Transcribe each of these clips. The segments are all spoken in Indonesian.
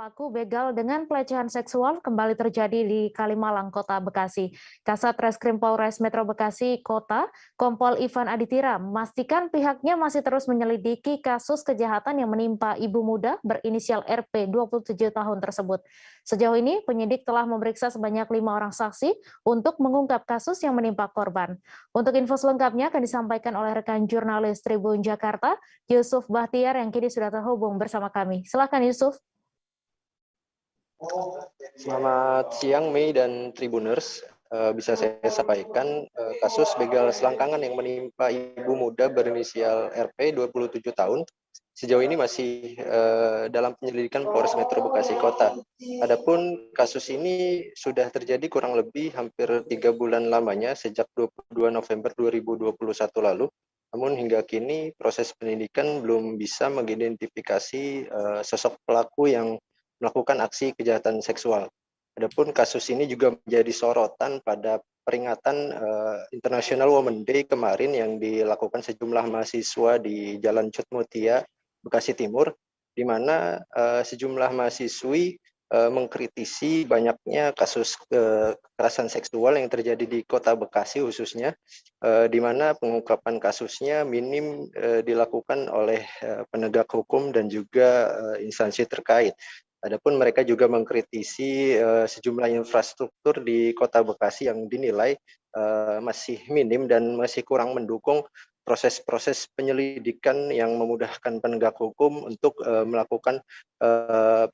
Pelaku begal dengan pelecehan seksual kembali terjadi di Kalimalang, Kota Bekasi. Kasat Reskrim Polres Metro Bekasi Kota, Kompol Ivan Aditira, memastikan pihaknya masih terus menyelidiki kasus kejahatan yang menimpa ibu muda berinisial RP 27 tahun tersebut. Sejauh ini, penyidik telah memeriksa sebanyak 5 orang saksi untuk mengungkap kasus yang menimpa korban. Untuk info selengkapnya akan disampaikan oleh rekan jurnalis Tribun Jakarta, Yusuf Bahtiar yang kini sudah terhubung bersama kami. Silakan Yusuf. Selamat siang Mei dan Tribuners. Bisa saya sampaikan kasus begal selangkangan yang menimpa ibu muda berinisial RP 27 tahun sejauh ini masih dalam penyelidikan Polres Metro Bekasi Kota. Adapun kasus ini sudah terjadi kurang lebih hampir 3 bulan lamanya sejak 22 November 2021 lalu. Namun hingga kini proses penyidikan belum bisa mengidentifikasi sosok pelaku yang melakukan aksi kejahatan seksual. Adapun kasus ini juga menjadi sorotan pada peringatan International Women's Day kemarin yang dilakukan sejumlah mahasiswa di Jalan Cut Mutia, Bekasi Timur, di mana sejumlah mahasiswi mengkritisi banyaknya kasus kekerasan seksual yang terjadi di Kota Bekasi khususnya, di mana pengungkapan kasusnya minim dilakukan oleh penegak hukum dan juga instansi terkait. Adapun mereka juga mengkritisi sejumlah infrastruktur di Kota Bekasi yang dinilai masih minim dan masih kurang mendukung proses-proses penyelidikan yang memudahkan penegak hukum untuk melakukan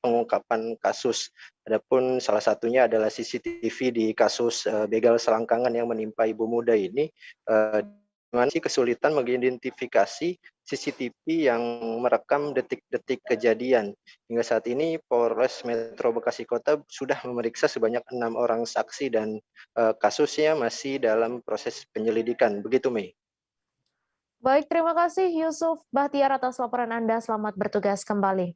pengungkapan kasus. Adapun salah satunya adalah CCTV di kasus begal selangkangan yang menimpa ibu muda ini. Masih kesulitan mengidentifikasi CCTV yang merekam detik-detik kejadian. Hingga saat ini Polres Metro Bekasi Kota sudah memeriksa sebanyak 6 orang saksi dan kasusnya masih dalam proses penyelidikan. Begitu, Mei. Baik, terima kasih Yusuf Bahtiar atas laporan Anda. Selamat bertugas kembali.